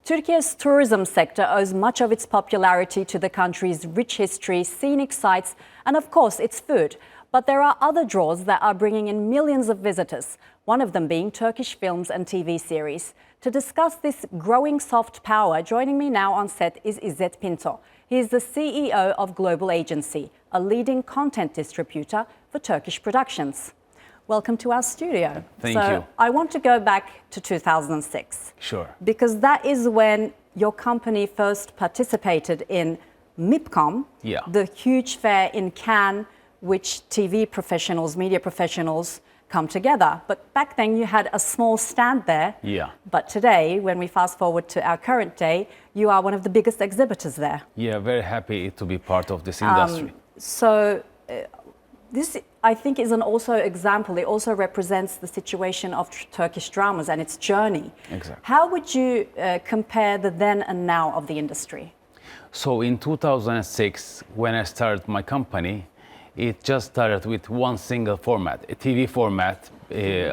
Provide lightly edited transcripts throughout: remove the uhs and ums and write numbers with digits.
Turkey's tourism sector owes much of its popularity to the country's rich history, scenic sites, and of course its food. But there are other draws that are bringing in millions of visitors, one of them being Turkish films and TV series. To discuss this growing soft power, joining me now on set is Izzet Pinto. He is the CEO of Global Agency, a leading content distributor for Turkish productions. Welcome to our studio. Thank you. I want to go back to 2006. Sure. Because that is when your company first participated in MIPCOM, the huge fair in Cannes, which TV professionals, media professionals come together. But back then you had a small stand there. Yeah. But today, when we fast forward to our current day, you are one of the biggest exhibitors there. Yeah, very happy to be part of this industry. This, I think, is an also example. It also represents the situation of Turkish dramas and its journey. Exactly. How would you compare the then and now of the industry? So in 2006, when I started my company, it just started with one single format, a TV format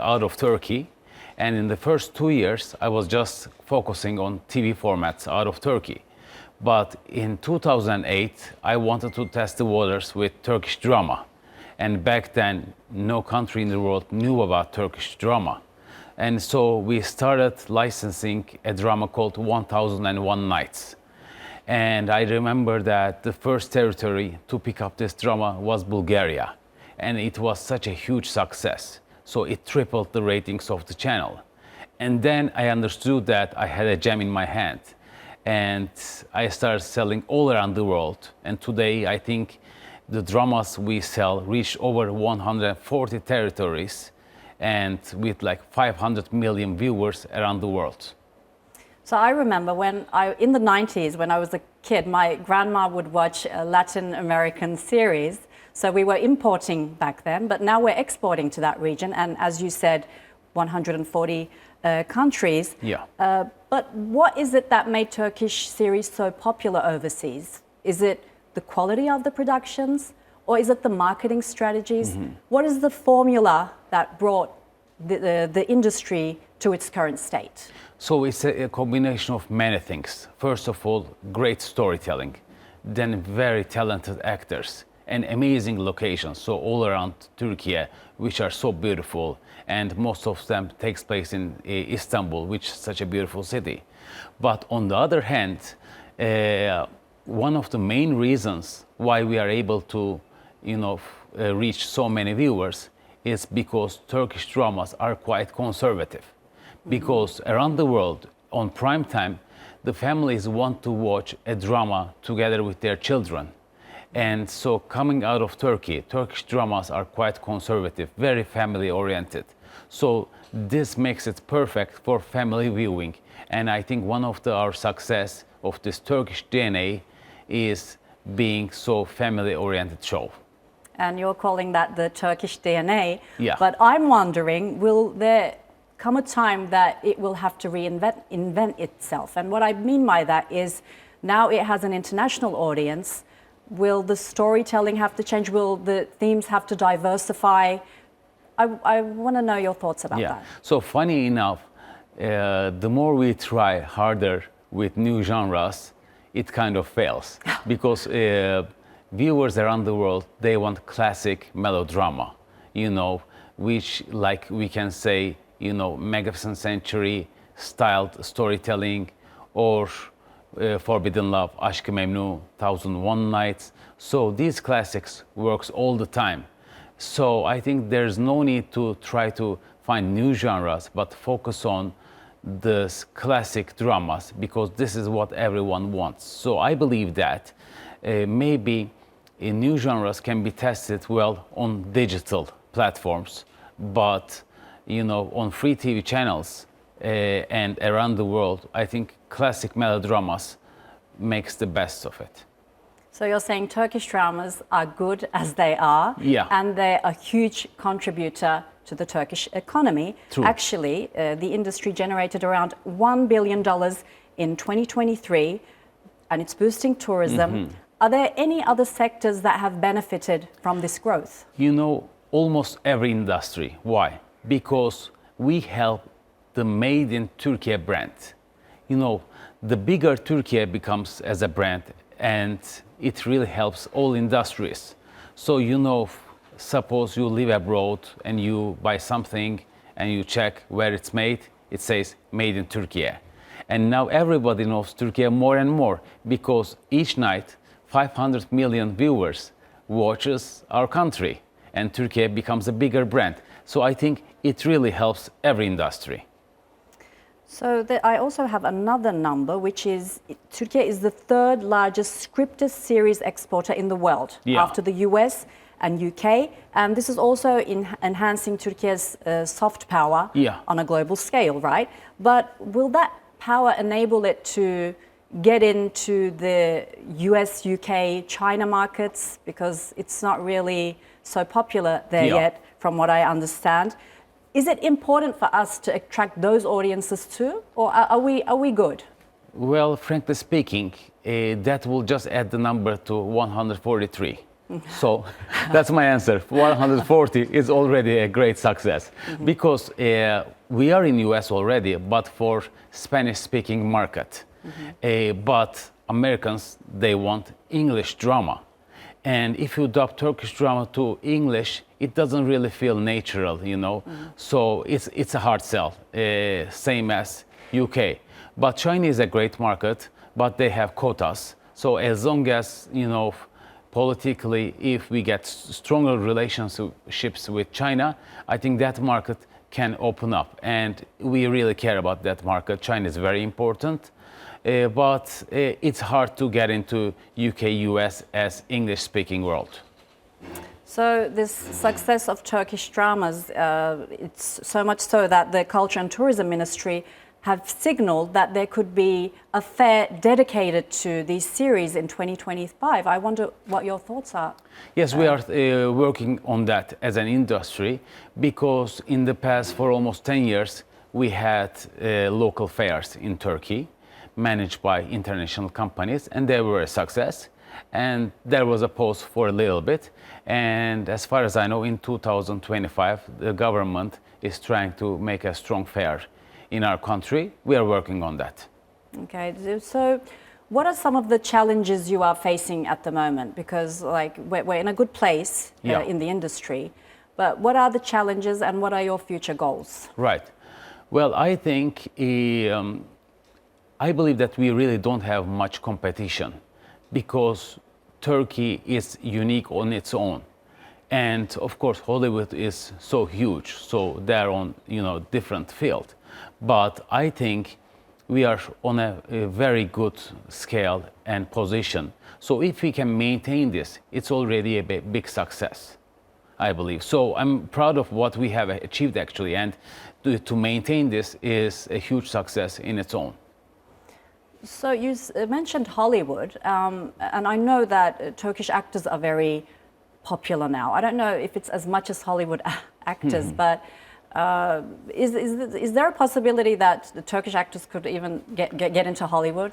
out of Turkey. And in the first 2 years, I was just focusing on TV formats out of Turkey. But in 2008, I wanted to test the waters with Turkish drama. And back then, no country in the world knew about Turkish drama. And so we started licensing a drama called 1001 Nights. And I remember that the first territory to pick up this drama was Bulgaria. And it was such a huge success. So it tripled the ratings of the channel. And then I understood that I had a gem in my hand. And I started selling all around the world. And today, I think the dramas we sell reach over 140 territories and with like 500 million viewers around the world. So I remember in the 90s, when I was a kid, my grandma would watch a Latin American series. So we were importing back then, but now we're exporting to that region. And as you said, 140 countries. Yeah. But what is it that made Turkish series so popular overseas? Is it the quality of the productions, or is it the marketing strategies? Mm-hmm. What is the formula that brought the industry to its current state? So it's a combination of many things. First of all, great storytelling, then very talented actors and amazing locations, so all around Türkiye, which are so beautiful, and most of them takes place in Istanbul, which is such a beautiful city. But on the other hand, one of the main reasons why we are able to, reach so many viewers is because Turkish dramas are quite conservative. Because around the world, on prime time, the families want to watch a drama together with their children. And so coming out of Turkey, Turkish dramas are quite conservative, very family oriented. So this makes it perfect for family viewing. And I think one of our success of this Turkish DNA is being so family-oriented show. And you're calling that the Turkish DNA. Yeah. But I'm wondering, will there come a time that it will have to invent itself? And what I mean by that is, now it has an international audience. Will the storytelling have to change? Will the themes have to diversify? I want to know your thoughts about that. So funny enough, the more we try harder with new genres, it kind of fails because viewers around the world, they want classic melodrama, which, like we can say, magnificent century styled storytelling, or Forbidden Love, Aşk-ı Memnu, 1001 Nights. So these classics works all the time. So I think there's no need to try to find new genres, but focus on the classic dramas, because this is what everyone wants. So I believe that maybe new genres can be tested well on digital platforms, but on free TV channels and around the world, I think classic melodramas makes the best of it. So you're saying Turkish dramas are good as they are, and they're a huge contributor to the Turkish economy. True. Actually, the industry generated around $1 billion in 2023, and it's boosting tourism. Mm-hmm. Are there any other sectors that have benefited from this growth? Almost every industry. Why? Because we help the Made in Türkiye brand. the bigger Türkiye becomes as a brand, and it really helps all industries. So suppose you live abroad and you buy something and you check where it's made, it says made in Türkiye. And now everybody knows Türkiye more and more, because each night 500 million viewers watches our country, and Türkiye becomes a bigger brand. So I think it really helps every industry. So I also have another number, which is Türkiye is the third largest scripted series exporter in the world, after the US and UK. And this is also enhancing Türkiye's soft power on a global scale, right? But will that power enable it to get into the US, UK, China markets? Because it's not really so popular there yet, from what I understand. Is it important for us to attract those audiences too, or are we good? Well, frankly speaking, that will just add the number to 143. So that's my answer. 140 is already a great success, because we are in US already, but for Spanish-speaking market. But Americans, they want English drama. And if you dub Turkish drama to English, it doesn't really feel natural, So it's a hard sell, same as UK. But China is a great market, but they have quotas. So as long as, politically, if we get stronger relationships with China, I think that market can open up. And we really care about that market. China is very important. But it's hard to get into UK, US as English-speaking world. So this success of Turkish dramas, it's so much so that the Culture and Tourism Ministry have signaled that there could be a fair dedicated to these series in 2025. I wonder what your thoughts are. Yes, we are working on that as an industry, because in the past, for almost 10 years, we had local fairs in Turkey, managed by international companies, and they were a success. And there was a pause for a little bit. And as far as I know, in 2025, the government is trying to make a strong fair in our country. We are working on that. Okay, so what are some of the challenges you are facing at the moment? Because we're in a good place in the industry, but what are the challenges and what are your future goals? Right. Well, I think I believe that we really don't have much competition, because Turkey is unique on its own. And of course, Hollywood is so huge, so they're on different field. But I think we are on a very good scale and position. So if we can maintain this, it's already a big success, I believe. So I'm proud of what we have achieved actually, and to maintain this is a huge success in its own. So you mentioned Hollywood, and I know that Turkish actors are very popular now. I don't know if it's as much as Hollywood actors, but is there a possibility that the Turkish actors could even get into Hollywood?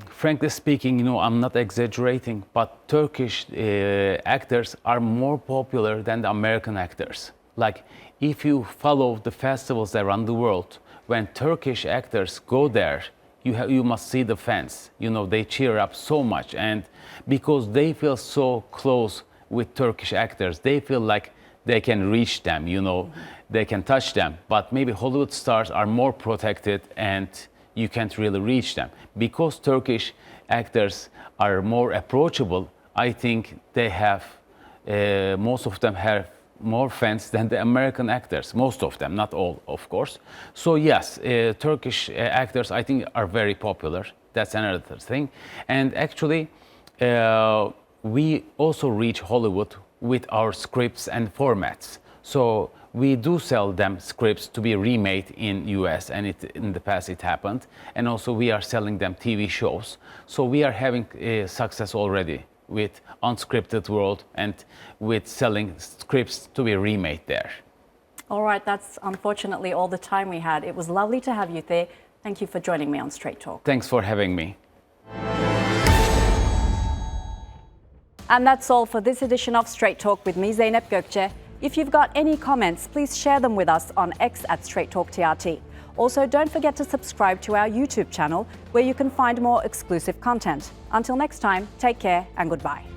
Frankly speaking, I'm not exaggerating, but Turkish actors are more popular than the American actors. Like, if you follow the festivals around the world, when Turkish actors go there, you must see the fans. They cheer up so much, and because they feel so close with Turkish actors, they feel like they can reach them, they can touch them. But maybe Hollywood stars are more protected and you can't really reach them. Because Turkish actors are more approachable, I think they have, most of them have more fans than the American actors, most of them, not all, of course. So yes, Turkish actors, I think, are very popular. That's another thing. And actually, we also reach Hollywood with our scripts and formats. So we do sell them scripts to be remade in US, and in the past it happened. And also we are selling them TV shows. So we are having success already with unscripted world and with selling scripts to be remade there. All right, that's unfortunately all the time we had. It was lovely to have you there. Thank you for joining me on Straight Talk. Thanks for having me. And that's all for this edition of Straight Talk with me, Zeynep Gökçe. If you've got any comments, please share them with us on X @StraightTalkTRT. Also, don't forget to subscribe to our YouTube channel, where you can find more exclusive content. Until next time, take care and goodbye.